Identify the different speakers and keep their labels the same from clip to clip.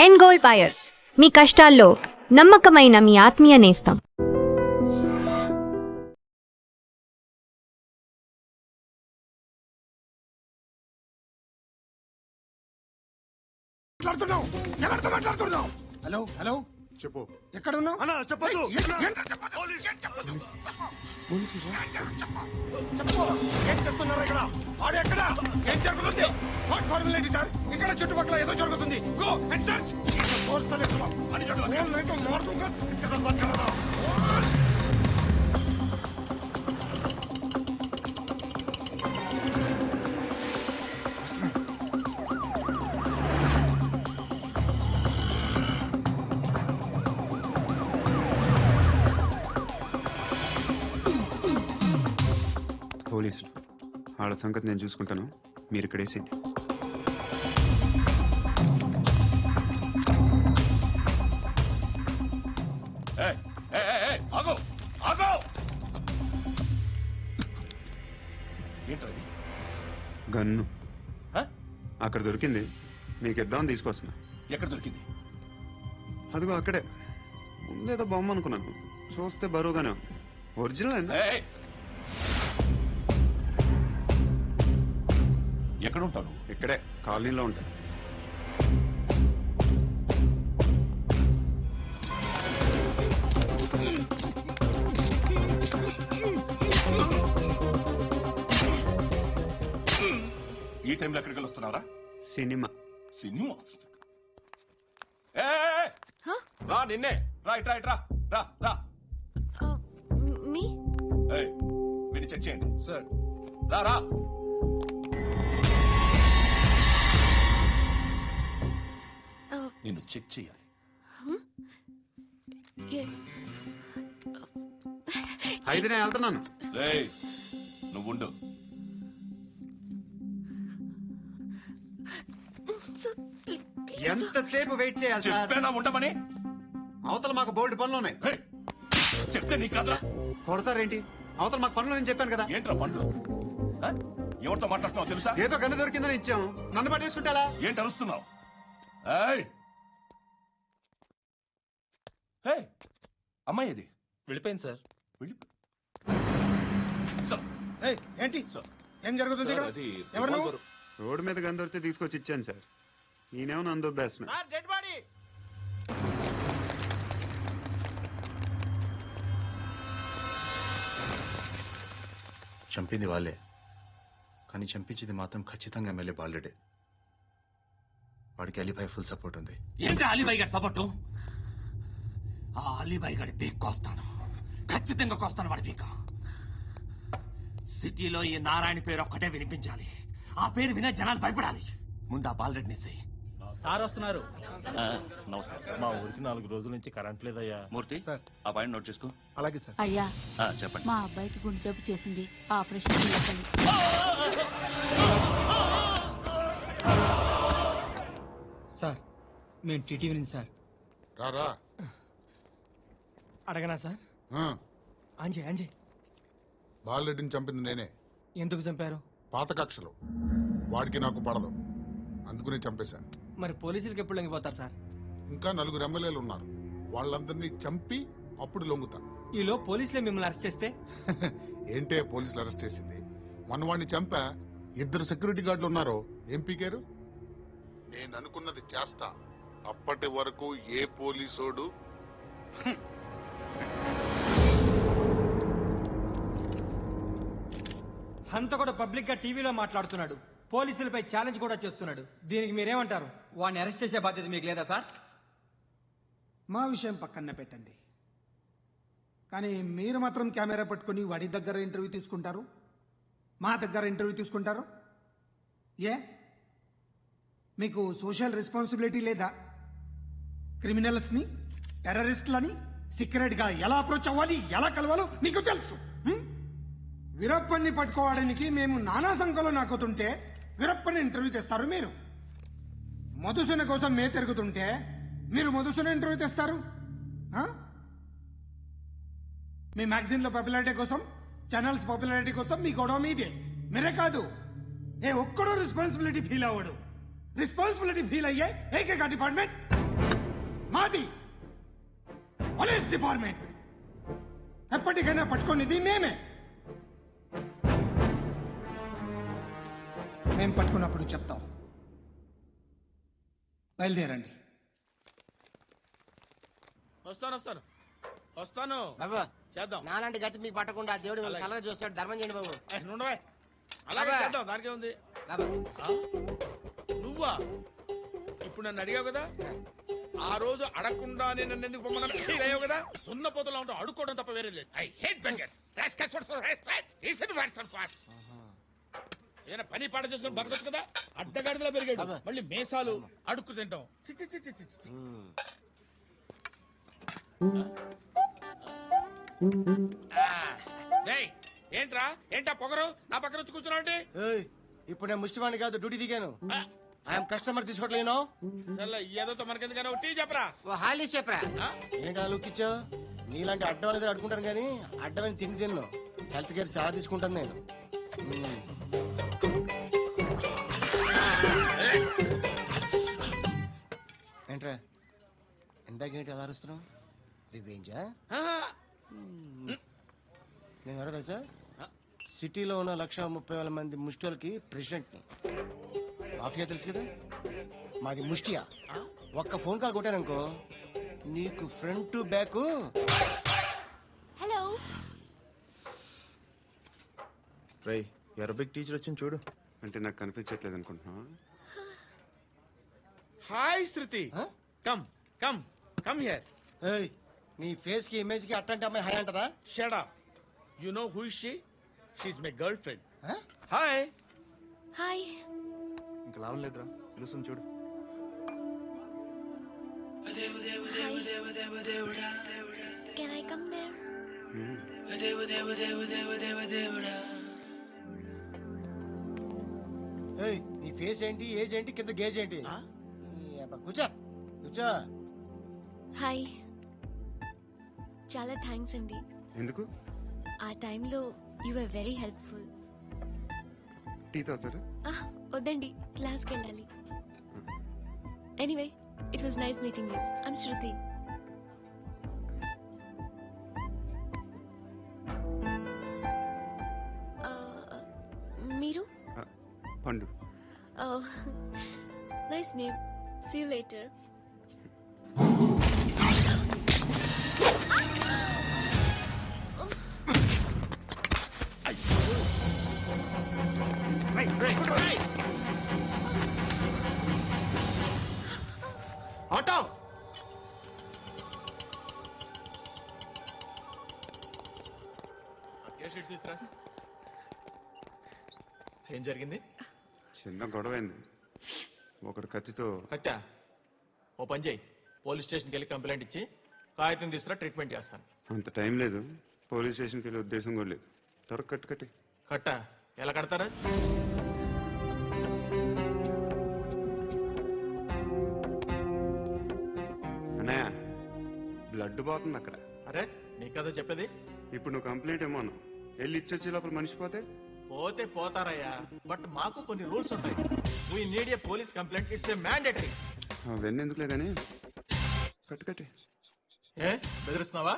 Speaker 1: End gold buyers, మీ కష్టాల్లో నమ్మకమైన మీ ఆత్మీయ నేస్తం.
Speaker 2: హలో హలో
Speaker 3: చెప్పు.
Speaker 2: ఎక్కడ ఉన్నావు?
Speaker 3: అన్నా చెప్పదు.
Speaker 2: ఏం చేస్తున్నారు ఇక్కడ? ఆడు ఎక్కడ? ఏం జరుగుతుంది? What formulate sir? ఇక్కడ చుట్టుపక్కల ఏదో జరుగుతుంది. Go and search. అని
Speaker 3: పోలీసులు వాళ్ళ సంగతి నేను చూసుకుంటాను, మీరు ఇక్కడ వేసేది. గన్ను అక్కడ దొరికింది, నీకు ఇద్దామని తీసుకొస్తున్నా.
Speaker 4: ఎక్కడ దొరికింది?
Speaker 3: అదిగో అక్కడే. ముందేదో బొమ్మ అనుకున్నాను, చూస్తే బరువుగానే ఉంది. ఒరిజినల్ అండి.
Speaker 4: ఎక్కడ ఉంటాను?
Speaker 3: ఇక్కడే కాలనీలో ఉంటాను.
Speaker 4: ఈ టైంలో ఎక్కడికి వస్తున్నారా?
Speaker 3: సినిమా.
Speaker 4: సినిమా రా, నిన్నే రా, ఇట్రా ఇట్రా, రా రా. వీడిని చెక్ చేయండి సార్. రా రా. నిన్ను చెక్ చేయాలి.
Speaker 3: అయితే నేను వెళ్తున్నాను.
Speaker 4: నువ్వుండు.
Speaker 3: ఎంతసేపు వెయిట్ చేయాలి?
Speaker 4: చెప్పేనా ఉండమని?
Speaker 3: అవతల మాకు బోల్డ్ పనులు ఉన్నాయి.
Speaker 4: చెప్తే నీకు కాదురా.
Speaker 3: కొడతారేంటి? అవతల మాకు పనులు నేను చెప్పాను కదా.
Speaker 4: ఏంట్రా పనులు? ఎవరితో మాట్లాడుతున్నావు తెలుసా?
Speaker 3: ఏదో గన్ను దొరికిందని ఇచ్చాం, నన్ను పట్టేసుకుంటా.
Speaker 4: ఏంటి అరుస్తున్నావు? అమ్మాయి ఇది
Speaker 5: వెళ్ళిపోయింది సార్.
Speaker 2: ఏంటి ఏం జరుగుతుంది? ఎవరు నువ్వు?
Speaker 3: రోడ్డు మీద గన్ను దొరికితే తీసుకొచ్చి ఇచ్చాను సార్. ఈయనేమో నన్ను దొబ్బేస్తున్నా.
Speaker 5: చంపింది వాళ్ళే, కానీ చంపించింది మాత్రం ఖచ్చితంగా ఎమ్మెల్యే బాలుడే. వాడికి అలీబాయ్ ఫుల్ సపోర్ట్ ఉంది.
Speaker 6: ఏంటి అలీబాయ్ గారి సపోర్టు? ఆ అలీబాయ్ గారి పీక్ కోస్తాను, ఖచ్చితంగా కోస్తాను వాడి పీక. సిటీలో ఈ నారాయణ పేరు ఒక్కటే వినిపించాలి. ఆ పేరు వినే జనాలు భయపడాలి. ముందు ఆ బాలరెడ్డిని నిస్సాయి.
Speaker 5: సార్ వస్తున్నారు.
Speaker 4: నమస్కారం.
Speaker 5: మా ఊరికి 4 రోజుల నుంచి కరెంట్ లేదయ్యా.
Speaker 4: మూర్తి, ఆ పాయింట్ నోట్ చేసుకో.
Speaker 5: అలాగే సార్.
Speaker 7: అయ్యా,
Speaker 4: చెప్పండి.
Speaker 7: మా అబ్బాయికి గుండె జబ్బు చేసింది, ఆపరేషన్ చేయాలి.
Speaker 2: సార్ మేము టీటీవీ నుంచి సార్.
Speaker 8: రారా.
Speaker 2: అడగనా సార్? అంజయ్
Speaker 8: బాలరెడ్డిని చంపింది నేనే.
Speaker 2: ఎందుకు చంపారు?
Speaker 8: పాత కక్షలు, వాడికి నాకు పడదు, అందుకుని చంపేశాను.
Speaker 2: మరి పోలీసులకు ఎప్పుడు లొంగిపోతారు సార్?
Speaker 8: ఇంకా 4 ఎమ్మెల్యేలు ఉన్నారు, వాళ్ళందరినీ చంపి అప్పుడు లొంగుతాను.
Speaker 2: ఈలో పోలీసులే మిమ్మల్ని అరెస్ట్ చేస్తే?
Speaker 8: ఏంటే పోలీసులు అరెస్ట్ చేసింది? మన వాడిని చంపా 2 సెక్యూరిటీ గార్డులు ఉన్నారు, ఏం పీకారు? నేను అనుకున్నది చేస్తా, అప్పటి వరకు ఏ పోలీసోడు
Speaker 2: హంత కూడా పబ్లిక్ గా టీవీలో మాట్లాడుతున్నాడు, పోలీసులపై ఛాలెంజ్ కూడా చేస్తున్నాడు. దీనికి మీరేమంటారు? వాడిని అరెస్ట్ చేసే బాధ్యత మీకు లేదా సార్?
Speaker 9: మా విషయం పక్కన పెట్టండి, కానీ మీరు మాత్రం కెమెరా పట్టుకుని వాడి దగ్గర ఇంటర్వ్యూ తీసుకుంటారు, మా దగ్గర ఇంటర్వ్యూ తీసుకుంటారు. ఏ మీకు సోషల్ రెస్పాన్సిబిలిటీ లేదా? క్రిమినల్స్ని, టెర్రరిస్టులని సీక్రెట్గా ఎలా అప్రోచ్ అవ్వాలి, ఎలా కలవాలో మీకు తెలుసు. వీరప్పన్ని పట్టుకోవడానికి మేము నానా సంఖ్యలో నాకుతుంటే వీరప్పని ఇంటర్వ్యూ తెస్తారు మీరు. మధుసూన కోసం మే తిరుగుతుంటే మీరు మధుసూన ఇంటర్వ్యూ తెస్తారు. మీ మ్యాగజైన్లో పాపులారిటీ కోసం, ఛానల్స్ పాపులారిటీ కోసం మీ గొడవ మీదే. మీరే కాదు, ఏ ఒక్కడో రెస్పాన్సిబిలిటీ ఫీల్ అవ్వడు. రెస్పాన్సిబిలిటీ ఫీల్ అయ్యే ఏకైక డిపార్ట్మెంట్ మాది పోలీస్ డిపార్ట్మెంట్. ఎప్పటికైనా పట్టుకునేది మేమే. మేం పట్టుకున్నప్పుడు చెప్తాం. బయలుదేరండి.
Speaker 2: వస్తాను
Speaker 6: బాబు
Speaker 2: చేద్దాం.
Speaker 6: నాలాంటి గతి మీకు పట్టకుండా దేవుడు మిమ్మల్ని కలగా చూస్తాడు. ధర్మం చేయండి బాబు.
Speaker 2: నుండవే అలాగే
Speaker 6: అబ్బా.
Speaker 2: చేద్దాం, దానికే ఉంది.
Speaker 6: బాబు
Speaker 2: నువ్వా ఇప్పుడు నన్ను అడిగావు కదా, ఆ రోజు అడగకుండానే నన్ను ఎందుకు పొమ్మన్నాను ఫీల్ అయ్యావు కదా. సున్న పోతలో ఉంటావు, అడుక్కోవడం తప్ప వేరే లేదు. I hate beggar. ఏదైనా పని పాట చేసుకుని బతకొచ్చు కదా. అడ్డగాడిదలా పెరిగాడు,
Speaker 6: అబ్బా.
Speaker 2: మళ్ళీ మేసాలు అడుక్కు తింటాం. చి, చి, చి, చి, చి, చి. డేయ్, ఏంటా పొగరు నా పక్కన వచ్చి కూర్చున్నావు అంటే?
Speaker 6: ఇప్పుడు నేను ముష్టివాణి కాదు, డ్యూటీ దిగాను. ఐఎమ్ కస్టమర్ తీసుకోవట్లేను.
Speaker 2: ఏదో మనకెందుకైనా టీ చెప్పరా.
Speaker 6: ఓ హాలీ చెప్పరా.
Speaker 2: ఆ?
Speaker 6: ఏంటి అలా లుక్ ఇచ్చావు? నీలాంటి అడ్డం అనేది అడుకుంటాను కానీ అడ్డమైన తిండి తిన్ను. హెల్త్ కేర్ చాలా తీసుకుంటాను నేను. ఏంట్రా ఇందాకేంటి అలా అరుస్తున్నావు? రివేంజా? నేను ఎవరో తెలుసా? సిటీలో ఉన్న 130,000 మంది ముష్టిలకి ప్రెసిడెంట్ని. మాఫియా తెలుసు కదా, మాది ముష్టియా. ఒక్క ఫోన్ కాల్ కొట్టాననుకో నీకు ఫ్రంట్ టు బ్యాక్.
Speaker 1: హలో.
Speaker 5: రై అరబిక్ టీచర్ వచ్చింది చూడు.
Speaker 3: అంటే నాకు కనిపించట్లేదు అనుకుంటున్నా.
Speaker 2: Hi Shruti, come come come here.
Speaker 6: ఏయ్, నీ ఫేస్ కి ఇమేజ్ కి అట్టంటే అమ్మాయి హై అంటదా?
Speaker 2: Shut up. You know who is she? She is my girlfriend. Hi.
Speaker 1: Hi.
Speaker 5: ఇంకా లాభం లేదురా, పిలుస్తుంది చూడు.
Speaker 1: Can I come there?
Speaker 6: ఏయ్, నీ ఫేస్ ఏంటి, ఏజ్ ఏంటి, కింద గేజ్ ఏంటి? కూర్చో కూర్చో.
Speaker 1: హాయ్. చాలా థ్యాంక్స్ అండి.
Speaker 3: ఎందుకు?
Speaker 1: ఆ టైంలో you are very helpful.
Speaker 3: Tea తాగుతారా?
Speaker 1: వద్దండి, క్లాస్కి వెళ్ళాలి. Anyway, it was nice meeting you. I'm Shruti. మీరు?
Speaker 3: Pandu.
Speaker 1: Nice name. See you later.
Speaker 2: Auto.
Speaker 5: ఏం జరిగింది?
Speaker 3: చిన్న గొడవైంది. ఒకడు కత్తితో.
Speaker 5: కట్టా? ఓ పని చేయి, పోలీస్ స్టేషన్కి వెళ్ళి కంప్లైంట్ ఇచ్చి కాగితం తీసుకురా, ట్రీట్మెంట్ చేస్తాను.
Speaker 3: అంత టైం లేదు, పోలీస్ స్టేషన్కి వెళ్ళే ఉద్దేశం కూడా లేదు. త్వరగా కట్టు కట్టి.
Speaker 5: కట్టా? ఎలా కడతారా?
Speaker 3: అన్నయ్య, బ్లడ్ పోతుంది అక్కడ.
Speaker 5: అరే నీ కదా చెప్పేది.
Speaker 3: ఇప్పుడు నువ్వు కంప్లైంట్ ఏమో అన్నావు. వెళ్ళి ఇచ్చొచ్చే లోపల మనిషి పోతే
Speaker 5: పోతే పోతారయ్యా, బట్ మాకు కొన్ని రూల్స్ ఉంటాయి. We need a police complaint, it's a mandatory.
Speaker 3: అవన్నీ ఎందుకులే కానీ కట్టు కట్టి.
Speaker 5: ఏ బెదిరిస్తున్నావా?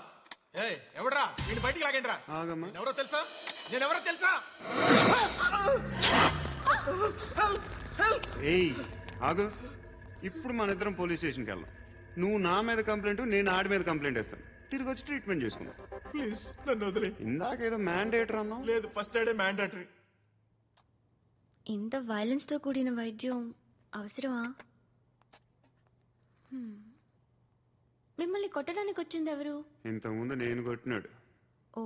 Speaker 5: ఏ ఎవడ్రా వీడిని బయటికి లాగండి రా.
Speaker 3: ఆగమ్మా.
Speaker 5: ఎవరో తెలుసా? నేనెవరో తెలుసా?
Speaker 3: ఏయ్ ఆగు. ఇప్పుడు మన ఇద్దరం పోలీస్ స్టేషన్కి వెళ్దాం. నువ్వు నా మీద కంప్లైంట్, నేను ఆడి మీద కంప్లైంట్ వేస్తాను. తిరిగి వచ్చి ట్రీట్మెంట్ చేసుకుందాం.
Speaker 5: ప్లీజ్ నన్ను వదిలే.
Speaker 3: ఇందాకేదో మ్యాండేటర్ అన్నావు.
Speaker 5: లేదు, ఫస్ట్ ఎయిడే మ్యాండేటరీ.
Speaker 1: ఇంత వైలెన్స్ తో కూడిన వైద్యం అవసరమా? మిమ్మల్ని కొట్టడానికి వచ్చింది ఎవరు?
Speaker 3: ఇంతకుముందు నేను కొట్టినాడు.
Speaker 1: ఓ,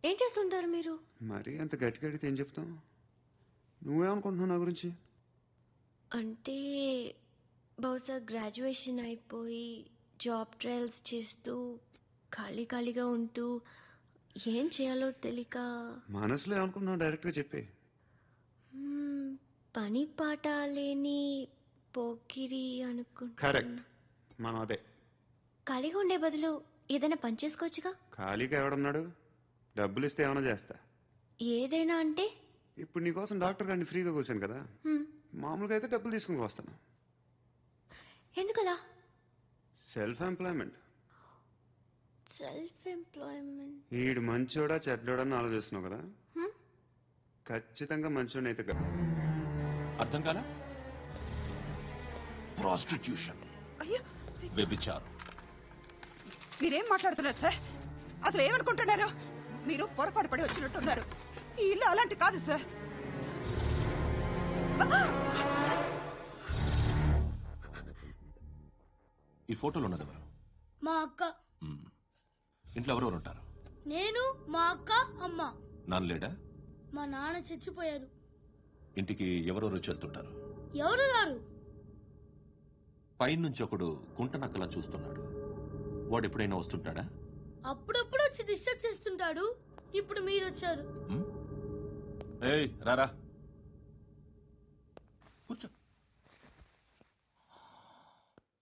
Speaker 1: ఏం చేస్తుంటారు మీరు?
Speaker 3: మరి అంత గట్టి గడితే ఏం చెప్తాం? నువ్వేమనుకుంటున్నావు నా గురించి?
Speaker 1: అంటే బహుశా గ్రాడ్యుయేషన్ అయిపోయి జాబ్ ట్రయల్స్ చేస్తూ ఖాళీగా ఉంటూ ఏం చేయాలో తెలియక.
Speaker 3: మనసులో ఏమనుకుంటున్నావు డైరెక్ట్గా చెప్పే.
Speaker 1: పని పాట లేని పోకిరి అనుకుంటా.
Speaker 3: కరెక్ట్, మనం అదే.
Speaker 1: ఖాళీగా ఉండే బదులు ఏదైనా పని చేసుకోవచ్చుగా.
Speaker 3: ఖాళీగా ఎవడన్నాడు? డబ్బులు ఇస్తే ఏమైనా చేస్తా.
Speaker 1: ఏదైనా అంటే?
Speaker 3: ఇప్పుడు నీకోసం డాక్టర్ గారిని ఫ్రీగా కూర్చాను కదా, మామూలుగా అయితే డబ్బులు తీసుకుని వస్తాను.
Speaker 1: ఎందుకలా?
Speaker 3: Self employment.
Speaker 1: Self employment.
Speaker 3: ఈడు మంచోడా చెడ్డోడా అని ఆలోచిస్తున్నావు కదా, ఖచ్చితంగా మంచోడని అయితే కదా.
Speaker 4: అర్థం కాలా? ప్రాస్టిట్యూషన్, వ్యభిచారం.
Speaker 7: మీరేం మాట్లాడుతున్నారు సార్? అసలు ఏమనుకుంటున్నారు? మీరు పొరపాటు పడి వచ్చినట్టున్నారు. ఈ ఇల్లు అలాంటి కాదు సార్.
Speaker 4: ఈ ఫోటోలో ఉన్నది ఎవరు?
Speaker 10: మా అక్క.
Speaker 4: ఇంట్లో ఎవరెవరు ఉంటారు?
Speaker 10: నేను, మా అక్క, అమ్మ.
Speaker 4: నాన్న లేడా?
Speaker 10: మా నాన్న చచ్చిపోయారు.
Speaker 4: ఇంటికి ఎవరెవరు వచ్చి వెళ్తుంటారు?
Speaker 10: ఎవరు రారు.
Speaker 4: పైనుంచి ఒకడు గుంట నక్కలా చూస్తున్నాడు, వాడు ఎప్పుడైనా వస్తుంటాడా?
Speaker 10: అప్పుడప్పుడు వచ్చి డిస్టర్బ్ చేస్తుంటాడు. ఇప్పుడు మీరు వచ్చారు.
Speaker 4: ఏయ్ రారా, కూర్చో.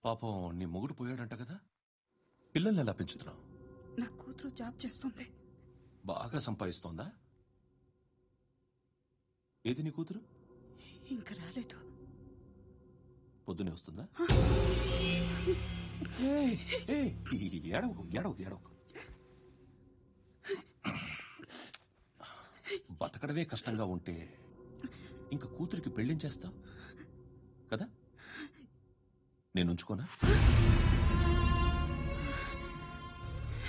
Speaker 4: పాపం నీ మొగుడు పోయాడంట కదా, పిల్లల్ని ఎలా పెంచుతున్నావు?
Speaker 7: నా కూతురు జాబ్ చేస్తుంది.
Speaker 4: బాగా సంపాదిస్తోందా? ఏది నీ కూతురు?
Speaker 7: ఇంకా రాలేదు.
Speaker 4: పొద్దునే వస్తుందా? ఏడవకు ఏడవకు ఏడవకు. బతకడమే కష్టంగా ఉంటే ఇంకా కూతురికి పెళ్లించేస్తావు కదా? నేను ఉంచుకోనా?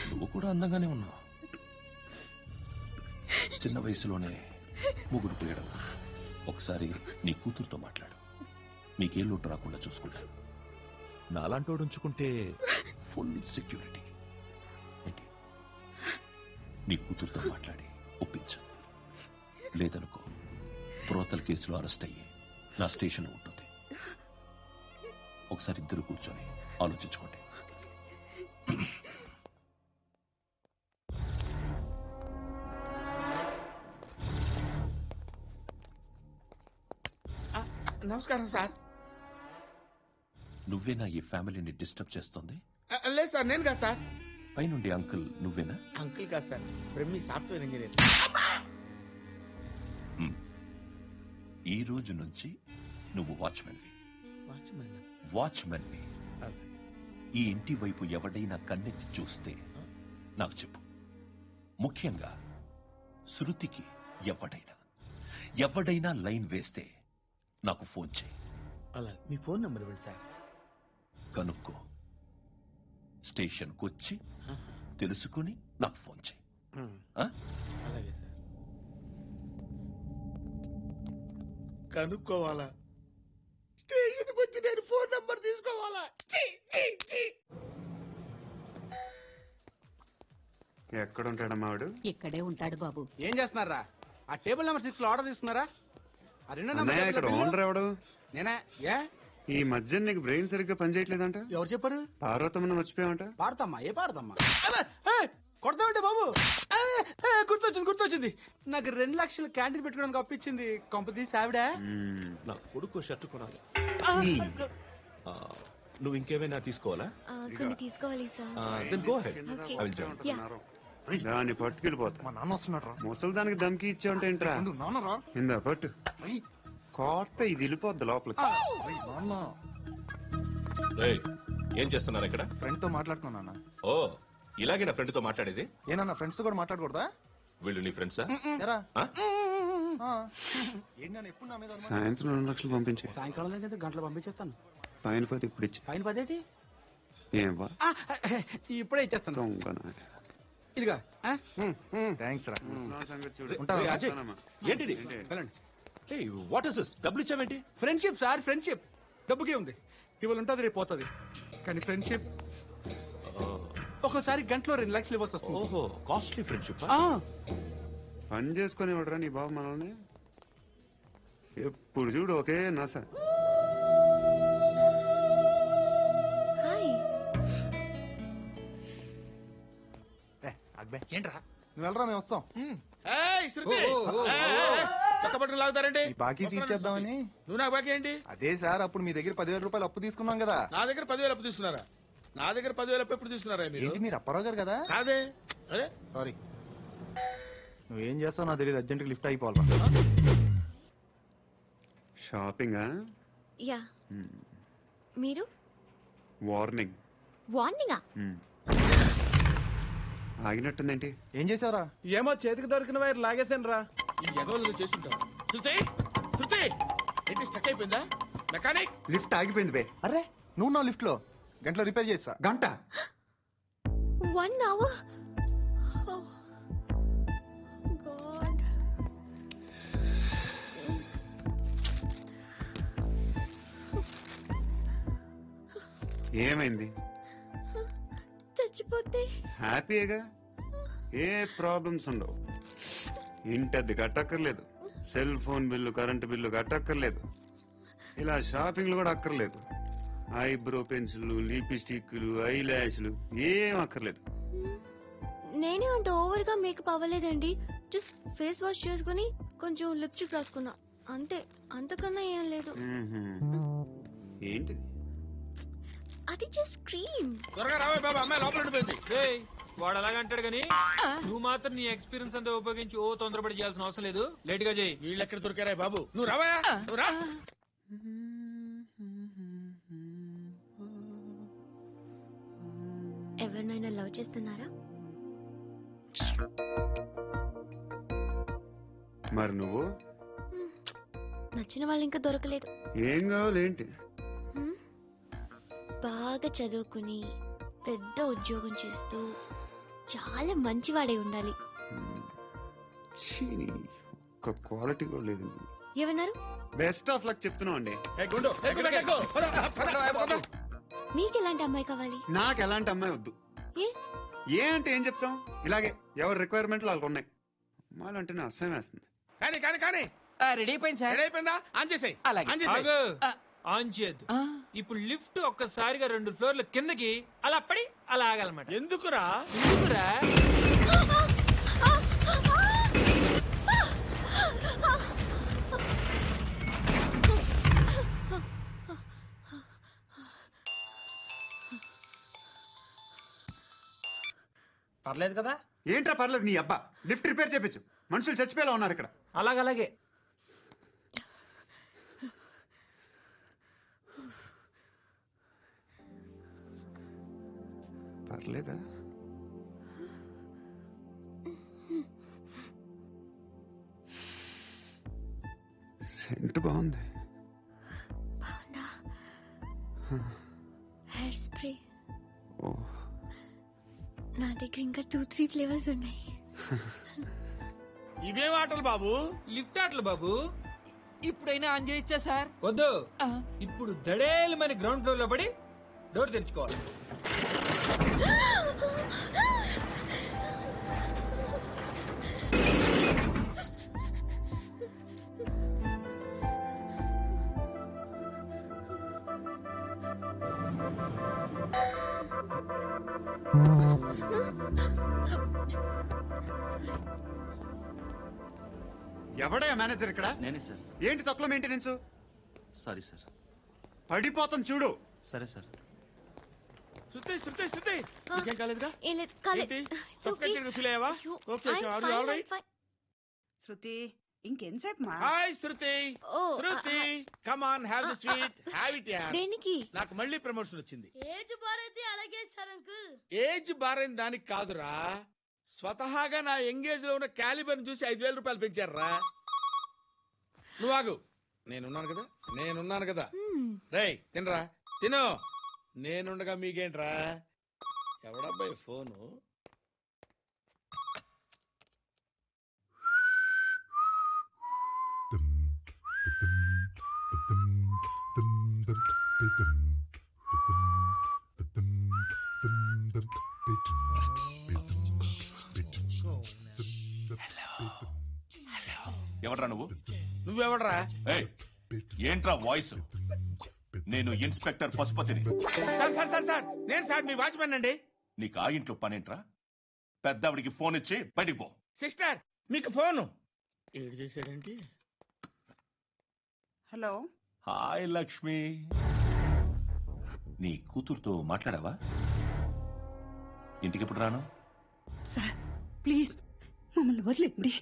Speaker 4: నువ్వు కూడా అందంగానే ఉన్నావు. చిన్న వయసులోనే ముగ్గురు పోయడం. ఒకసారి నీ కూతురుతో మాట్లాడు, నీకే లోటు రాకుండా చూసుకుంటాను. నాలాంటోడు ఉంచుకుంటే ఫుల్ సెక్యూరిటీ. ఏంటి, నీ కూతురుతో మాట్లాడి ఒప్పించు. లేదనుకో, ప్రోతల కేసులో అరెస్ట్ అయ్యి నా స్టేషన్లో ఉంటుంది. ఒకసారి ఇద్దరు కూర్చొని ఆలోచించుకోండి.
Speaker 2: నమస్కారం సార్.
Speaker 4: నువ్వేనా ఈ ఫ్యామిలీని డిస్టర్బ్ చేస్తోంది?
Speaker 2: లేదు సార్, నేను కాదు సార్.
Speaker 4: పైనుండి అంకుల్ నువ్వేనా?
Speaker 2: అంకుల్ కాదు సార్, బ్రహ్మి సాఫ్ట్వేర్ ఇంజనీర్.
Speaker 4: ఈ రోజు నుంచి నువ్వు వాచ్మెన్వి. వాచ్మెన్వి. ఈ ఇంటి వైపు ఎవడైనా కన్నెత్తి చూస్తే నాకు చెప్పు. ముఖ్యంగా శృతికి ఎవడైనా లైన్ వేస్తే నాకు ఫోన్ చేయి.
Speaker 2: అలా మీ ఫోన్ నెంబర్ ఇవ్వండి సార్.
Speaker 4: కనుక్కో, స్టేషన్కి వచ్చి తెలుసుకుని నాకు ఫోన్ చేయి.
Speaker 2: అలాగే సార్. కనుక్కోవాలా? స్టేషన్కి వచ్చి నేను ఫోన్ నెంబర్ తీసుకోవాలా?
Speaker 3: ఎక్కడ ఉంటాడమ్మా వాడు?
Speaker 7: ఇక్కడే ఉంటాడు బాబు.
Speaker 9: ఏం చేస్తున్నారా? ఆ టేబుల్ నెంబర్ 6 లో ఆర్డర్ తీసుకున్నారా? ఆ రెండో
Speaker 3: అన్నయ్య, ఇక్కడ ఓనర్ ఎవడు?
Speaker 9: నేనే. ఏ
Speaker 3: ఈ మధ్య నీకు బ్రెయిన్ సరిగ్గా పనిచేయట్లేదంట.
Speaker 9: ఎవరు చెప్పారు?
Speaker 3: పార్వతమ్మను మర్చిపోయావంట.
Speaker 9: పాడతామ్మా? ఏ పాడతామ్మా? కొడతామంటే బాబు. గుర్తొచ్చింది. నాకు 2 లక్షలు క్యాంటీన్ పెట్టుకోవడానికి అప్పించింది కొంపతీసి ఆవిడ.
Speaker 4: నా కొడుకు షర్ట్ కొనాలి. నువ్వు ఇంకేమైనా తీసుకోవాలా?
Speaker 1: కొన్ని తీసుకోవాలి sir.
Speaker 4: Then go ahead.
Speaker 1: Okay.
Speaker 4: I will join.
Speaker 3: దాన్ని పట్టుకెళ్ళిపోతా.
Speaker 8: మా నాన్న వస్తున్నాడు.
Speaker 3: ముసలి దానికి దమ్కి ఇచ్చావంటే ఏంట్రా?
Speaker 8: నాన్నరా
Speaker 3: ఇందా పట్టు. కోత ఇది వెళ్ళిపోద్ది లోపలికి.
Speaker 8: నాన్న
Speaker 4: రేయ్, ఏం చేస్తున్నారు ఇక్కడ?
Speaker 8: ఫ్రెండ్ తో మాట్లాడుతున్నా.
Speaker 4: ఓ, ఇలాగే నా ఫ్రెండ్ తో మాట్లాడేది?
Speaker 8: ఏనన్నా ఫ్రెండ్స్ తో కూడా మాట్లాడకూడదా?
Speaker 4: వీళ్ళు నీ ఫ్రెండ్సా?
Speaker 8: ఎప్పుడు నా మీద
Speaker 3: సాయంత్రం 2 లక్షలు పంపించే.
Speaker 9: సాయంకాలం దగ్గర గంటలు పంపించేస్తాను.
Speaker 3: పైన పోతే ఇప్పుడు ఇచ్చి.
Speaker 9: పైన 10
Speaker 3: ఏం వా
Speaker 9: ఇప్పుడే ఇచ్చేస్తాను.
Speaker 3: దొంగనా.
Speaker 9: ఇదిగా
Speaker 8: థ్యాంక్స్ రా.
Speaker 3: సంగతి చూడు.
Speaker 4: ఉంటావా? అజయ్, ఏంటిది? What is this? డబ్బులు ఇచ్చావేంటి?
Speaker 9: Friendship sir, friendship. డబ్బుకే ఉంది, ఇవాళ ఉంటుంది రేపు పోతుంది. కానీ ఫ్రెండ్షిప్ ఒక్కోసారి గంటలో 2 లక్షలు ఇవ్వాల్సి వస్తుంది.
Speaker 4: ఓహో, కాస్ట్లీ ఫ్రెండ్షిప్.
Speaker 3: పని చేసుకుని ఇవ్వడరా నీ బాబు మనల్ని? ఎప్పుడు చూడు ఒకే నస.
Speaker 1: హాయ్.
Speaker 9: ఏంట్రా?
Speaker 8: నువ్వు వెళ్ళరా, మేము వస్తాం.
Speaker 2: కొత్త బట్టలు లాగుతారండి.
Speaker 8: బాకీ తీర్చేద్దామని.
Speaker 2: నువ్వు నాకు బాకీ ఏంటి?
Speaker 8: అదే సార్, అప్పుడు మీ దగ్గర 10,000 రూపాయలు అప్పు తీసుకున్నాం కదా.
Speaker 2: నా దగ్గర 10,000 అప్పు తీసుకున్నారా? నా దగ్గర 10,000 అప్పు ఎప్పుడు తీసుకున్నారా మీరు?
Speaker 8: ఏంటి, మీరు అప్పారావు గారు కదా?
Speaker 2: కాదే. అరే
Speaker 8: సారీ. నువ్వేం చేస్తావు నాకు తెలియదు, అర్జెంట్గా లిఫ్ట్ అయిపోవాలి.
Speaker 3: షాపింగా?
Speaker 1: యా. మీరు?
Speaker 3: వార్నింగ్.
Speaker 1: వార్నింగా?
Speaker 3: ఆగినట్టుందేంటి?
Speaker 6: ఏం చేసావురా?
Speaker 5: ఏమో చేతికి దొరికిన వైర్ లాగేసాను రా.
Speaker 2: ఈ ఎగవలు చేస్తుంటావు. శృతి శృతి ఏంటి స్టక్ అయిపోయిందా? మెకానిక్
Speaker 3: లిఫ్ట్ ఆగిపోయింది బే.
Speaker 6: అరే నువ్వు నా లిఫ్ట్ లో గంటలో రిపేర్ చేస్తా.
Speaker 3: గంట?
Speaker 1: 1 hour? Oh, God.
Speaker 3: ఏమైంది?
Speaker 1: చచ్చిపోతే
Speaker 3: హ్యాపీగా, ఏ ప్రాబ్లమ్స్ ఉండవు. ఇంటద్ది కట్టక్కర్లేదు, cell phone bill, current bill కట్టక్కర్లేదు, ఇలా షాపింగ్లు కూడా అక్కర్లేదు. ఐబ్రో పెన్సిల్, లిప్స్టిక్లు, ఐ ల్యాష్లు ఏం అక్కర్లేదు.
Speaker 1: నేనే అంత ఓవర్ గా మేకప్ అవ్వలేదండి. జస్ట్ ఫేస్ వాష్ చేసుకుని కొంచెం లిప్స్టిక్ రాసుకున్నా అంతే. అంతకన్నా ఏం లేదు.
Speaker 3: ఏంటి
Speaker 1: అది జస్ట్ క్రీమ్.
Speaker 2: త్వరగా రావే బాబా, అమ్మాయి లోపల ఉండిపోయింది.
Speaker 5: వాడు అలాగంటాడు గానీ నువ్వు మాత్రం నీ ఎక్స్పీరియన్స్ అంతా ఉపయోగించి తొందరపడి చేయాల్సిన అవసరం లేదు. లేట్ గా చేయి.
Speaker 2: వీళ్ళు ఎక్కడ దొరికారా బాబు? నువ్వు రావా, నువ్వు రా.
Speaker 1: ఎవరినైనా లవ్ చేస్తున్నారా?
Speaker 3: మరి నువ్వు?
Speaker 1: నచ్చిన వాళ్ళు ఇంకా దొరకలేదు.
Speaker 3: ఏం కావాలి ఏంటి?
Speaker 1: బాగా చదువుకుని పెద్ద ఉద్యోగం చేస్తూ చాలా మంచివాడే ఉండాలి.
Speaker 3: ఒక క్వాలిటీ కూడా లేదు.
Speaker 1: ఏమన్నారు?
Speaker 3: బెస్ట్ ఆఫ్ లక్ చెప్తున్నావు అండి.
Speaker 1: మీకు ఎలాంటి అమ్మాయి కావాలి?
Speaker 3: నాకు ఎలాంటి అమ్మాయి వద్దు. ఏ అంటే ఏం చెప్తాం, ఇలాగే ఎవరి రిక్వైర్మెంట్లు వాళ్ళకు ఉన్నాయి. అమ్మాయిలు అంటేనే అసహ్యం వేస్తుంది.
Speaker 2: కానీ కానీ కానీ
Speaker 5: రెడీ అయిపోయింది సార్.
Speaker 2: రెడీ అయిపోయిందా? ఆన్ చేసేయ్.
Speaker 5: ఆన్ చేయద్దు. ఇప్పుడు లిఫ్ట్ ఒక్కసారిగా 2 ఫ్లోర్ల కిందకి అలా పడి అలా ఆగాలన్నమాట.
Speaker 2: ఎందుకురా?
Speaker 5: ఎందుకురా? పర్లేదు కదా?
Speaker 3: ఏంట్రా పర్లేదు నీ అబ్బా. లిఫ్ట్ రిపేర్ చేపించు, మనుషులు చచ్చిపోయేలా ఉన్నారు ఇక్కడ.
Speaker 5: అలాగే
Speaker 3: పర్లేదా? సెంట్ బాగుంది.
Speaker 1: హెయిర్ స్ప్రే
Speaker 3: ఓ,
Speaker 1: నా దగ్గర ఇంకా 2-3 ఫ్లేవర్స్ ఉన్నాయి.
Speaker 2: ఇవేం ఆటలు బాబు?
Speaker 5: లిఫ్ట్ ఆటలు బాబు. ఇప్పుడైనా ఆన్ చేయొచ్చా సార్? వద్దు. ఇప్పుడు దడేలు మన గ్రౌండ్ ఫ్లోర్ లో పడి డోర్ తెరుచుకోవాలి.
Speaker 3: ఎవడయ్యా మేనేజర్ ఇక్కడ?
Speaker 4: నేనే సార్.
Speaker 3: ఏంటి తక్కువ మెయింటెనెన్స్?
Speaker 4: Sorry sir.
Speaker 3: పడిపోతాం చూడు.
Speaker 4: సరే సార్.
Speaker 2: శృతి శృతి శృతి నీకేం కాలేదుగా?
Speaker 1: ఏం లేదు, కాలేదు.
Speaker 2: సఫ్కేటెడ్ గా ఫీల్ అయ్యావా? Okay, are you all right?
Speaker 7: Shruti ఇంకెంతసేపు మా?
Speaker 2: Hi Shruti. Shruti come on, have the sweet, have it యార్.
Speaker 1: దేనికి?
Speaker 2: నాకు మళ్ళీ ప్రమోషన్ వచ్చింది.
Speaker 10: ఏజ్ బారైతే అలాగే సార్ అంకుల్.
Speaker 2: ఏజ్ బారైన దానికి కాదురా, స్వతహాగా నా ఎంగేజ్ లో ఉన్న క్యాలిబర్ చూసి 5,000 రూపాయలు పెంచారా. నువ్వు ఆగు, నేనున్నాను కదా. రేయ్ తినరా, తిను. నేనుండగా మీకేంట్రా? ఎవడబ్బాయి ఫోను?
Speaker 4: ఎవడ్రా నువ్వు?
Speaker 2: నువ్వెవడరా?
Speaker 4: ఏంట్రా వాయిస్? నేను ఇన్స్పెక్టర్ పశుపతిని.
Speaker 2: సార్ నేను సార్ మీ వాచ్మెన్ అండి.
Speaker 4: నీకు ఆ ఇంట్లో పనేంట్రా? పెద్దవిడికి ఫోన్ ఇచ్చి బయటికి పో.
Speaker 2: సిస్టర్ మీకు ఫోను. ఏడు చేశాడేంటి?
Speaker 7: హలో.
Speaker 4: హాయ్ లక్ష్మి. నీ కూతురుతో మాట్లాడావా? ఇంటికి ఎప్పుడు రాను?
Speaker 7: సార్ ప్లీజ్ మమ్మల్ని వదిలేండి.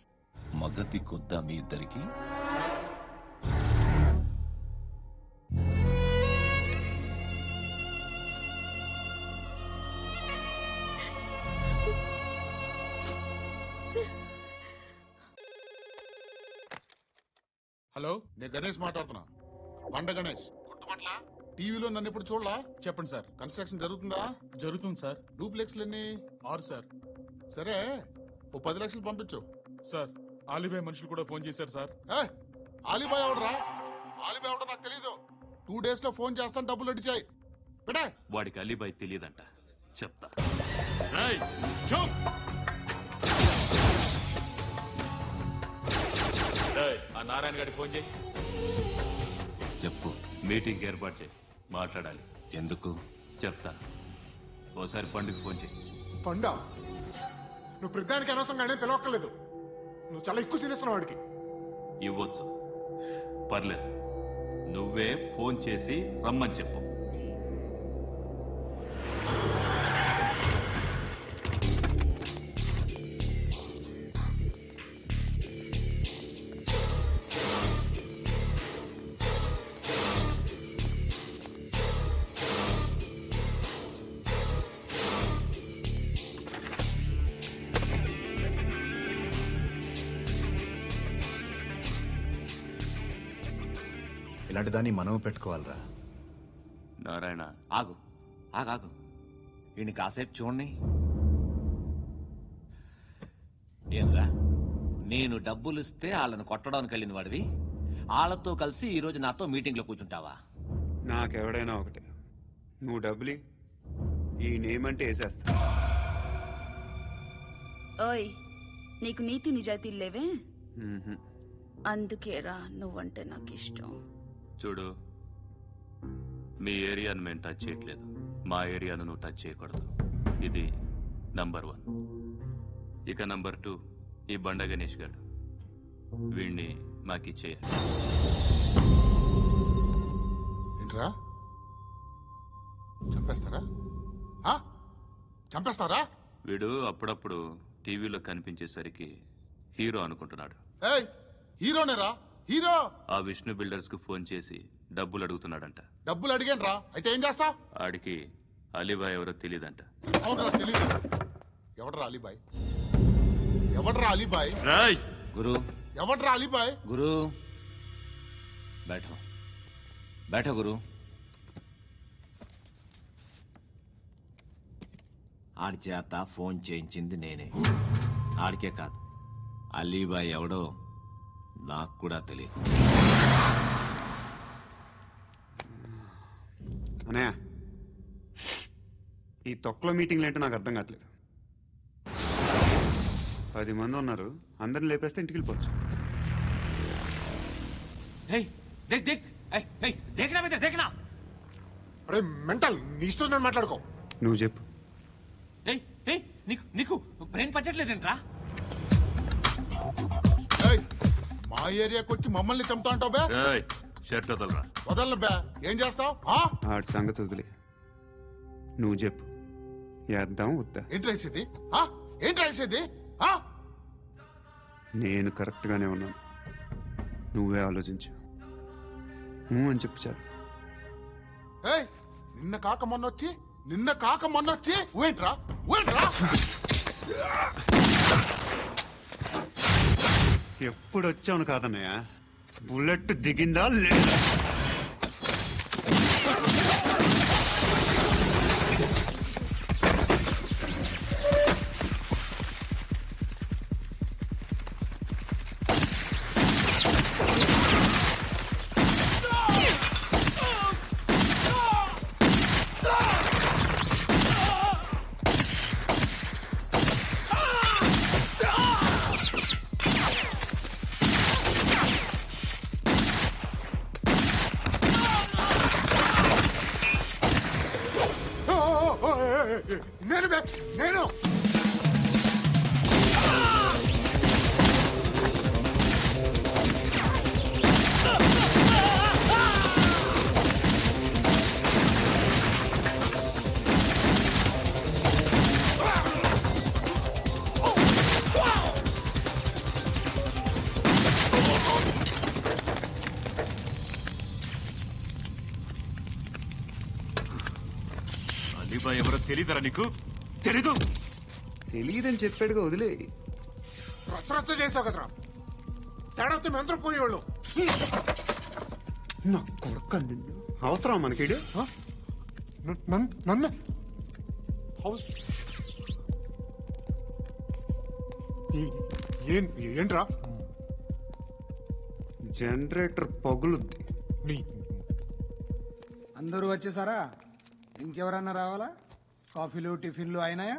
Speaker 4: మగతి కొద్దా మీ ఇద్దరికి?
Speaker 8: హలో, నేను గణేష్ మాట్లాడుతున్నా. బండ గణేష్ గుర్తుపట్ల? టీవీలో నన్ను ఇప్పుడు చూడలా? చెప్పండి సార్. కన్స్ట్రక్షన్ జరుగుతుందా? జరుగుతుంది సార్. డూప్లెక్స్లు ఎన్ని? 6 సార్. సరే, ఓ 10 లక్షలు పంపించు సార్. ఆలిబాయ్ మనుషులు కూడా ఫోన్ చేశారు సార్. ఆలిబాయ్ ఎవడరా? ఆలిబాయ్ ఎవడో నాకు తెలీదు. 2 days లో ఫోన్ చేస్తాను, డబ్బులు అడిచాయి.
Speaker 4: వాడికి అలీబాయ్ తెలియదంట, చెప్తా. ఆ నారాయణ గారికి ఫోన్ చేయి. చెప్పు. మీటింగ్ ఏర్పాటు చేయి, మాట్లాడాలి. ఎందుకు చెప్తా. ఓసారి పండుగ ఫోన్ చేయి.
Speaker 8: పండ, నువ్వు ప్రతిదానికి అనవసరంగానే పిలవక్కర్లేదు. నువ్వు చాలా ఎక్కువ తినేస్తున్నావు వాడికి.
Speaker 4: ఇవ్వచ్చు, పర్లేదు. నువ్వే ఫోన్ చేసి రమ్మని చెప్పు.
Speaker 11: ఇలాంటి దాన్ని మనం పెట్టుకోవాలరా.
Speaker 4: నారాయణ ఆగు ఆగు. ఈయన కాసేపు చూడండి. ఏంరా, నేను డబ్బులు ఇస్తే వాళ్ళని కొట్టడానికి వెళ్ళిన వాడివి, వాళ్ళతో కలిసి ఈరోజు నాతో మీటింగ్లో కూర్చుంటావా?
Speaker 3: నాకెవడైనా ఒకటే. నువ్వు డబ్బులి, ఈ నేమంటే వేసేస్తా.
Speaker 7: ఓయ్, నీకు నీతి నిజాయితీలు లేవే, అందుకేరా నువ్వంటే నాకు ఇష్టం.
Speaker 4: చూడు, మీ ఏరియాను మేము టచ్ చేయట్లేదు, మా ఏరియాను నువ్వు టచ్ చేయకూడదు. ఇది నంబర్ 1. ఇక నంబర్ 2, ఈ బండ గణేష్ గారు, వీణ్ణి మాకిచ్చేయాలి.
Speaker 8: ఏంట్రా, చంపేస్తారా? చంపేస్తారా?
Speaker 4: వీడు అప్పుడప్పుడు టీవీలో కనిపించేసరికి హీరో అనుకుంటున్నాడు.
Speaker 8: హీరోనేరా, హీరో.
Speaker 4: ఆ విష్ణు బిల్డర్స్ కు ఫోన్ చేసి డబ్బులు అడుగుతున్నాడంట.
Speaker 8: డబ్బులు అడిగాను, అయితే ఏం చేస్తా?
Speaker 4: ఆడికి అలీబాయ్ ఎవరో తెలియదంట.
Speaker 8: అవునరా, తెలీదు. ఎవడరా అలీబాయ్? ఎవడరా అలీబాయ్?
Speaker 4: గురు,
Speaker 8: ఎవడరా అలీబాయ్?
Speaker 4: గురు बैठो గురు. ఆడి చేత ఫోన్ చేయించింది నేనే. ఆడికే కాదు, అలీబాయ్ ఎవడో నాకు కూడా తెలియదు.
Speaker 3: అన్నయ్య, ఈ తొక్కలో మీటింగ్లు ఏంటో నాకు అర్థం కావట్లేదు. 10 మంది ఉన్నారు, అందరిని లేపేస్తే ఇంటికి వెళ్ళిపోవచ్చు.
Speaker 8: అరే మెంటల్, నీ ఇష్టం నేను మాట్లాడుకో.
Speaker 3: నువ్వు చెప్పు.
Speaker 4: నీకు బ్రెయిన్ పచ్చట్లేదంట్రా?
Speaker 8: మా ఏరియాకి వచ్చి మమ్మల్ని చంపుతా అంటావు బే?
Speaker 4: షర్ట్ వదలరా.
Speaker 8: వదలను బే. ఏం చేస్తావు?
Speaker 3: ఆడి సంగతి వదిలే, నువ్వు చెప్పు. వేద్దాం వద్దా?
Speaker 8: ఏంటి రాసేది? ఏంటి రాసేది?
Speaker 3: నేను కరెక్ట్ గానే ఉన్నాను, నువ్వే ఆలోచించు. నువ్వు అని చెప్పు చాలు.
Speaker 8: నిన్న కాక మొన్నొచ్చి ఊయంట్రా.
Speaker 3: ఎప్పుడు వచ్చావును కాదన్నయ్య, బుల్లెట్ దిగిందా లేదా?
Speaker 8: నేను
Speaker 4: అలీబాయ్ ఎవరో తెలీదరా నీకు? తెలీదని
Speaker 3: చెప్పాడుగా, వదిలే.
Speaker 8: రచ్చ చేసావు కదరా, తేడా వస్తే మెంతరం పోయేవాళ్ళు.
Speaker 3: నా కొడుకు అవసరం మనకి
Speaker 8: నన్ను ఏంట్రా?
Speaker 3: జనరేటర్ పగులుద్ది.
Speaker 9: అందరూ వచ్చేసారా? ఇంకెవరన్నా రావాలా? కాఫీలు టిఫిన్లు అయినాయా?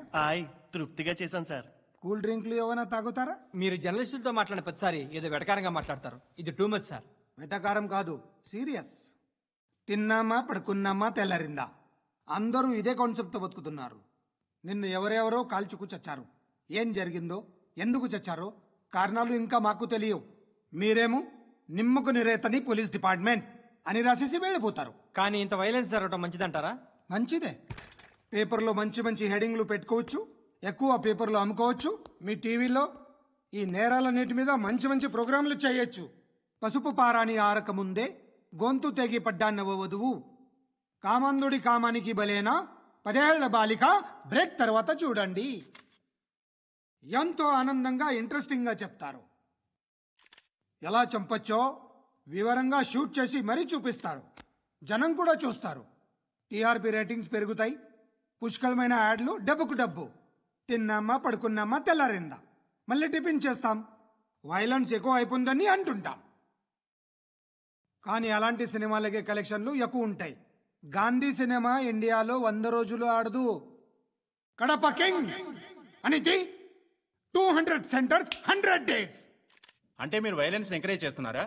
Speaker 6: తృప్తిగా చేశాను సార్.
Speaker 9: కూల్ డ్రింక్లు ఏమైనా తాగుతారా?
Speaker 5: మీరు జర్నలిస్టులతో మాట్లాడిన ప్రతిసారి ఏదో వెటకారంగా మాట్లాడతారు. ఇది టూ మచ్ సార్.
Speaker 9: వెటకారం కాదు, సీరియస్. తిన్నామా పడుకున్నామా తెల్లరిందా, అందరూ ఇదే కాన్సెప్ట్ తో బతుకుతున్నారు. నిన్ను ఎవరెవరో కాల్చుకు చచ్చారు. ఏం జరిగిందో, ఎందుకు చచ్చారో కారణాలు ఇంకా మాకు తెలియవు. మీరేమో నిమ్మకు నిరేతని పోలీస్ డిపార్ట్మెంట్ అని రాసేసి వెళ్ళిపోతారు.
Speaker 5: కానీ ఇంత వైలెన్స్ జరగడం మంచిదంటారా?
Speaker 9: మంచిదే. పేపర్లో మంచి మంచి హెడింగ్లు పెట్టుకోవచ్చు, ఎక్కువ పేపర్లు అమ్ముకోవచ్చు. మీ టీవీలో ఈ నేరాలన్నిటి మీద మంచి మంచి ప్రోగ్రాంలు చేయొచ్చు. పసుపు పారాని ఆరక ముందే గొంతు తెగి పడ్డాన్నవ వధువు, కామందుడి కామానికి బలేనా 10 ఏళ్ల బాలిక బ్రేక్ తర్వాత చూడండి. ఎంతో ఆనందంగా ఇంట్రెస్టింగ్ గా చెప్తారు. ఎలా చంపచ్చో వివరంగా షూట్ చేసి మరీ చూపిస్తారు. జనం కూడా చూస్తారు. టీఆర్పీ రేటింగ్స్ పెరుగుతాయి. పుష్కలమైన యాడ్లు, డబ్బుకు డబ్బు. తిన్నామా పడుకున్నామా తెల్లారిందా, మళ్ళీ టిఫిన్ చేస్తాం. వైలెన్స్ ఎక్కువ అయిపోయిందని అంటుంటాం. కానీ అలాంటి సినిమాలకే కలెక్షన్లు ఎక్కువ ఉంటాయి. గాంధీ సినిమా ఇండియాలో 100 రోజులు ఆడదు. కడప కింగ్ అనేది 200 సెంటర్స్ 100 డేస్.
Speaker 11: అంటే మీరు వైలెన్స్ ఎంకరేజ్ చేస్తున్నారా?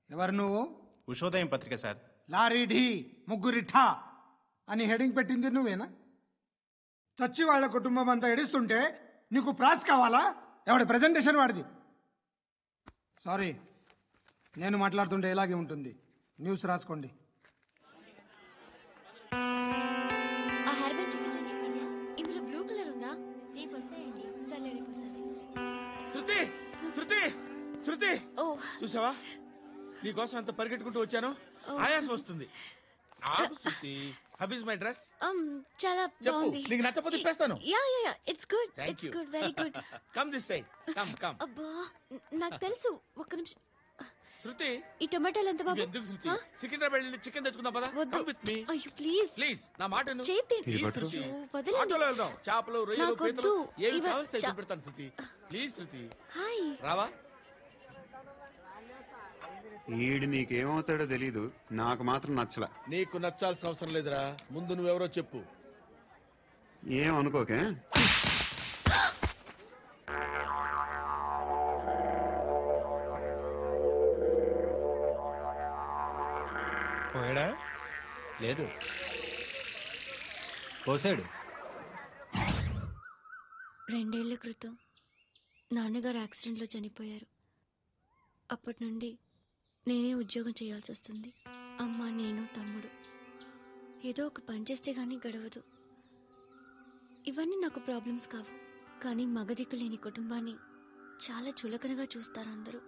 Speaker 9: ఎవరు నువ్వు?
Speaker 11: ఉషోదయం పత్రిక సార్.
Speaker 9: లారీ ఢీ ముగ్గురి ఠా అని హెడింగ్ పెట్టింది నువ్వేనా? చచ్చి వాళ్ళ కుటుంబం అంతా ఎడుస్తుంటే నీకు ప్రాస్ కావాలా? ఎవడి ప్రెజెంటేషన్ వాడిది. సారీ, నేను మాట్లాడుతుంటే ఇలాగే ఉంటుంది. న్యూస్ రాసుకోండి.
Speaker 1: ఆ హెయిర్ బ్యాండ్ చూపించండి. ఇందులో బ్లూ కలర్ ఉందా? రేపు వస్తాయండి. సరే రేపు వస్తాయి.
Speaker 2: శృతి శృతి శృతి,
Speaker 1: ఓ
Speaker 2: చూసావా నీకోసం అంత పరిగెట్టుకుంటూ వచ్చాను. ఆయాసం వస్తుంది. ఆగు Shruti. How is my dress?
Speaker 1: చాలా
Speaker 2: చెప్పు,
Speaker 1: బాగుంది.
Speaker 2: నీకు నచ్చకపోతే తిప్పేస్తాను.
Speaker 1: Ya ya ya, it's good.
Speaker 2: Thank
Speaker 1: it's
Speaker 2: you.
Speaker 1: Good, very good.
Speaker 2: Come this side. Come come.
Speaker 1: అబ్బా, నాకు తెలుసు. ఒక్క నిమిషం.
Speaker 2: శృతి,
Speaker 1: ఈ టొమాటోలు ఎంత బాబు?
Speaker 2: ఎందుకు శృతి? సికింద్రాబాద్ వెళ్ళి చికెన్ తెచ్చుకుందాం పదా.
Speaker 1: వద్దు.
Speaker 2: Come with me.
Speaker 1: అయ్యో ప్లీజ్
Speaker 2: ప్లీజ్ నా మాట విను.
Speaker 1: చేతి
Speaker 2: Please, శృతి.
Speaker 1: వదలండి.
Speaker 2: ఆటోలో వెళ్దాం. చేపలు, రొయ్యలు,
Speaker 1: నాకు
Speaker 2: పీతలు
Speaker 1: వద్దు.
Speaker 2: ఏమి
Speaker 1: ఇవ-
Speaker 2: కావాలి
Speaker 1: చా-
Speaker 2: పెడతాను శృతి. Please Shruti.
Speaker 1: హాయ్.
Speaker 2: రావా?
Speaker 3: ఈడు నీకేమవుతాడో తెలీదు, నాకు మాత్రం నచ్చలా.
Speaker 2: నీకు నచ్చాల్సిన అవసరం లేదురా. ముందు నువ్వెవరో చెప్పు.
Speaker 3: ఏమనుకోకే.
Speaker 5: పోయాడా? లేదు, పోసాడు.
Speaker 1: 2 ఏళ్ల క్రితం నాన్నగారు యాక్సిడెంట్లో చనిపోయారు. అప్పటి నుండి నేనే ఉద్యోగం చేయాల్సి వస్తుంది. అమ్మ, నేను, తమ్ముడు ఏదో ఒక పని చేస్తే గానీ గడవదు. ఇవన్నీ నాకు ప్రాబ్లమ్స్ కావు. కానీ మగదిక్కు లేని కుటుంబాన్ని చాలా చులకనగా చూస్తారు అందరూ.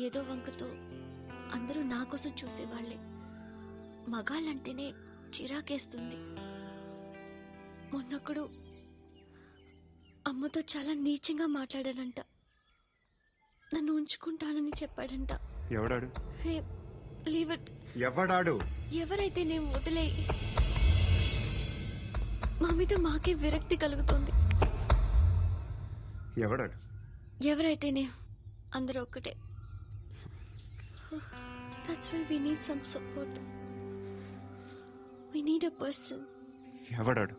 Speaker 1: ఏదో వంకతో అందరూ నా కోసం చూసేవాళ్లే. మగాళ్ళంటేనే చిరాకేస్తుంది. మొన్నొక్కడు అమ్మతో చాలా నీచంగా మాట్లాడాడంట. నన్ను ఉంచుకుంటానని చెప్పాడంట.
Speaker 3: ఎవడాడు?
Speaker 1: హే, లీవ్ ఇట్.
Speaker 3: ఎవడాడు?
Speaker 1: ఎవరైతే నేను వదిలే. మా మీద మాకే విరక్తి కలుగుతుంది.
Speaker 3: ఎవడాడు?
Speaker 1: ఎవరైతేనే అందరూ ఒక్కటే. That's why we need some support. We need a person.
Speaker 3: ఎవడాడు?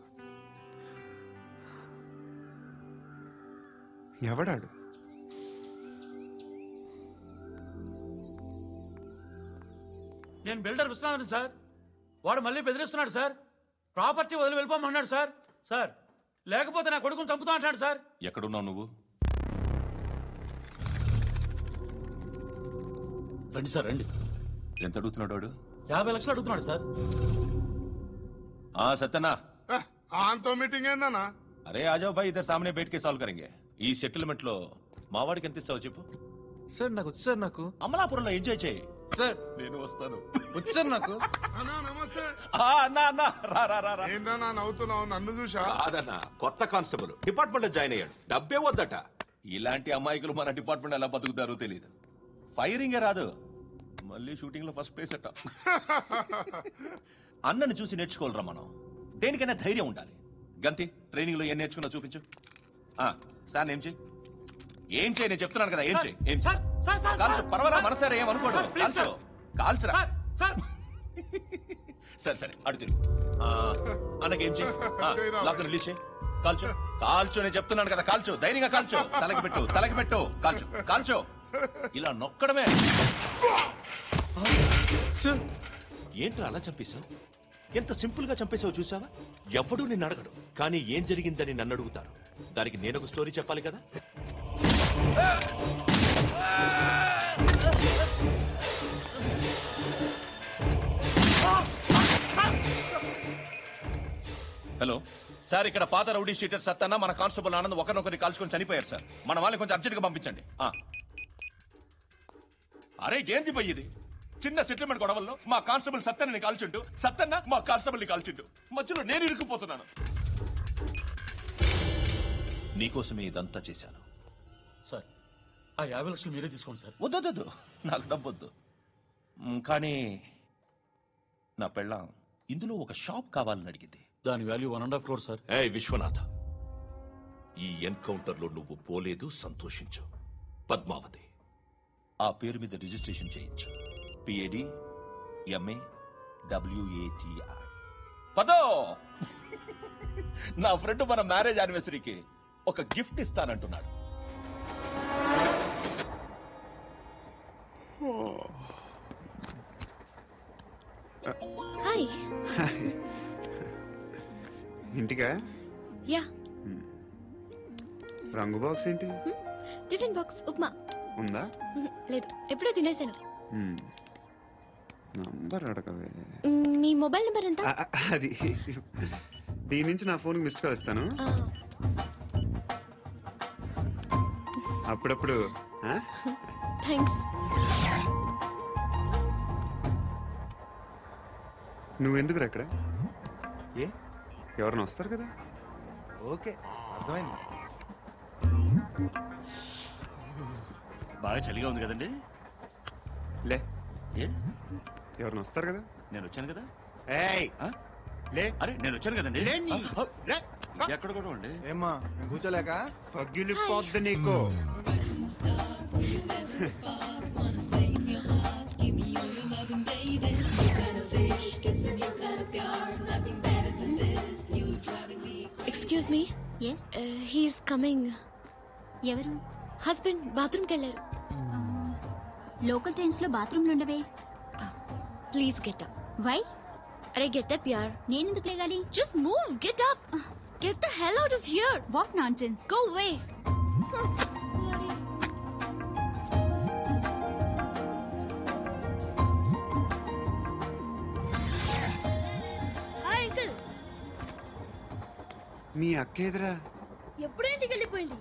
Speaker 3: ఎవడాడు?
Speaker 5: నేను బిల్డర్ విశ్వనాథన్ సార్. వాడు మళ్ళీ బెదిరిస్తున్నాడు సార్. ప్రాపర్టీ వదిలి వెళ్ళిపోమన్నాడు సార్. సార్, లేకపోతే నా కొడుకుని చంపుతా అంటాడు సార్.
Speaker 4: ఎక్కడున్నావు నువ్వు? రండి సార్, రండి. ఎంత అడుగుతున్నాడు వాడు?
Speaker 5: 50 లక్షలు అడుగుతున్నాడు సార్.
Speaker 4: సత్యనా,
Speaker 8: ఆంతో మీటింగ్ ఏందన్నా?
Speaker 4: అరే ఆజావ్ భాయ్, ఇద్దరు సామనే బయటకే సాల్వ్ కరెంగే. ఈ సెటిల్మెంట్ లో మావాడికి ఎంత ఇస్తావు చెప్పు.
Speaker 5: సార్ నాకు వచ్చు సార్. నాకు
Speaker 4: అమలాపురంలో ఎంజాయ్ చేయి
Speaker 5: సార్.
Speaker 4: నేను వస్తాను.
Speaker 5: వచ్చు సార్ నాకు.
Speaker 8: అన్నా నమస్తే.
Speaker 4: అన్నా అన్నా, రా రా రా రా.
Speaker 8: ఏందన్నా నవ్వుతున్నావు? నన్ను చూసా?
Speaker 4: అదన్నా, కొత్త కానిస్టేబుల్ డిపార్ట్మెంట్ లో జాయిన్ అయ్యాడు. డబ్బే వద్దట.
Speaker 12: ఇలాంటి అమాయకులు మన డిపార్ట్మెంట్ ఎలా బతుకుతారో తెలియదు. ఫైరింగే రాదు, మళ్ళీ షూటింగ్ లో ఫస్ట్ ప్లేస్ అట్ట. అన్నని చూసి నేర్చుకోవాలరా మనం. దేనికైనా ధైర్యం ఉండాలి. గంతి, ట్రైనింగ్ లో ఏం నేర్చుకున్నా చూపించు. సార్ ఏం చేయి, ఏం చేయి, నేను చెప్తున్నాను కదా, ఏం చేయి. ఏం కాల్చు, పర్వాలా, మనసారా ఏం అనుకోడు. కాల్చు, కాల్చురా. సరే సరే, అడు తిరుగు. అన్నకేం చేయి, లాక్ రిలీజ్ చేయి. కాల్చు, కాల్చు, నేను చెప్తున్నాను కదా, కాల్చు, ధైర్యంగా కాల్చు. తలకి పెట్టు, తలకి పెట్టు, కాల్చు, కాల్చు. ఇలా నొక్కడమే. ఏంట్రా అలా చంపేశావు? ఎంత సింపుల్ గా చంపేశావు చూసావా? ఎవడూ నిన్ను అడగడు, కానీ ఏం జరిగిందని నన్ను అడుగుతారు. దానికి నేను ఒక స్టోరీ చెప్పాలి కదా. హలో సార్, ఇక్కడ పాత రౌడీ షీటర్ సత్తన్న మన కానిస్టేబుల్ ఆనంద్ ఒకరినొకరిని కాల్చుకొని చనిపోయారు సార్. మన వాళ్ళని కొంచెం అర్జెంట్ గా పంపించండి. అరే ఏంది పోయి ఇది? చిన్న సెటిల్మెంట్ గొడవల్లో మా కానిస్టేబుల్ సత్తన్నని కాల్చుంటూ, సత్తన్న మా కానిస్టేబుల్ని కాల్చుంటూ, మధ్యలో నేను ఇరుక్కుపోతున్నాను. నీకోసమే ఇదంతా చేశాను
Speaker 5: సార్. ఆ 50 లక్షలు మీరే తీసుకోండి సార్.
Speaker 12: వద్దొద్దు, నాకు డబ్బొద్దు. కానీ నా పెళ్ళాం ఇందులో ఒక షాప్ కావాలని అడిగింది.
Speaker 5: దాని వాల్యూ 1.5 crore సార్.
Speaker 12: విశ్వనాథ, ఈ ఎన్కౌంటర్ లో నువ్వు పోలేదు, సంతోషించు. పద్మావతి ఆ పేరు మీద రిజిస్ట్రేషన్ చేయించు. PADMAWATI. పదో, నా ఫ్రెండ్ మన మ్యారేజ్ యానివర్సరీకి ఒక గిఫ్ట్ ఇస్తానంటున్నాడు.
Speaker 1: హాయ్.
Speaker 3: ఇంటికా?
Speaker 1: యా.
Speaker 3: రంగు బాక్స్ ఏంటి?
Speaker 1: టిఫిన్ బాక్స్ ఉప్మా
Speaker 3: ఉందా?
Speaker 1: లేదు, ఎప్పుడో తినేసాను.
Speaker 3: నంబర్ అడగవే.
Speaker 1: మీ మొబైల్ నెంబర్ ఎంత?
Speaker 3: అది దీని నుంచి నా ఫోన్ మిస్ కాల్ ఇస్తాను. అప్పుడప్పుడు.
Speaker 1: థ్యాంక్స్.
Speaker 3: నువ్వెందుకు అక్కడ? ఏ, ఎవరైనా వస్తారు కదా.
Speaker 6: ఓకే, అర్థమైంది.
Speaker 12: బాగా చలిగా ఉంది కదండి.
Speaker 3: లే,
Speaker 12: ఏ,
Speaker 3: ఎవరైనా వస్తారు కదా.
Speaker 12: నేను వచ్చాను కదా.
Speaker 3: లే,
Speaker 12: అరే నేను వచ్చాను కదండి. ఎక్కడ కూడా ఉండి
Speaker 6: ఏమ్మా, కూర్చోలేక
Speaker 3: పగిలిపోద్ది నీకు.
Speaker 1: Excuse me. He's coming. ఎవరు? హస్బెండ్ బాత్రూమ్కి వెళ్ళారు. లోకల్ ట్రైన్స్ లో బాత్రూమ్లు ఉండవే. Please get up. వై? అరే గెట్ అప్ యార్. నేను ఎందుకు లేగాలి? Just move, get up. Get the hell out of here. What nonsense. Go away.
Speaker 10: Hi uncle.
Speaker 3: మీ అక్క ఎదురా?
Speaker 10: ఎప్పుడు ఇంటికి వెళ్ళిపోయింది.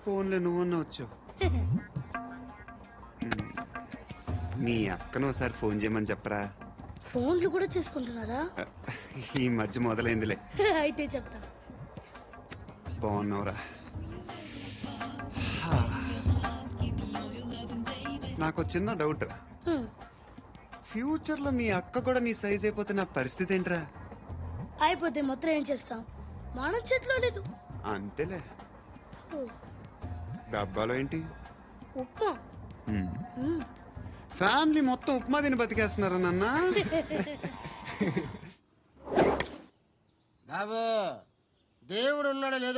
Speaker 3: ఫోన్లో నువ్వన్నా వచ్చావు. మీ అక్కను ఒకసారి ఫోన్ చేయమని చెప్పరా.
Speaker 10: ఫోన్లు కూడా చేసుకుంటున్నారా?
Speaker 3: ఈ మధ్య మొదలైందిలే.
Speaker 10: అయితే చెప్తా.
Speaker 3: బాగున్నావురా? నాకు చిన్న డౌట్ రా. ఫ్యూచర్ లో మీ అక్క కూడా నీ సైజ్ అయిపోతే నా పరిస్థితి ఏంట్రా?
Speaker 10: అయిపోతే మొత్తం ఏం చేస్తాం, మన చేతిలో లేదు.
Speaker 3: అంతేలే. డబ్బాలో ఏంటి?
Speaker 10: ఉప్మా.
Speaker 3: ఫ్యామిలీ మొత్తం ఉప్మా తిని బతికేస్తున్నారా నాన్న?
Speaker 6: బాబు, దేవుడు ఉన్నాడో లేదో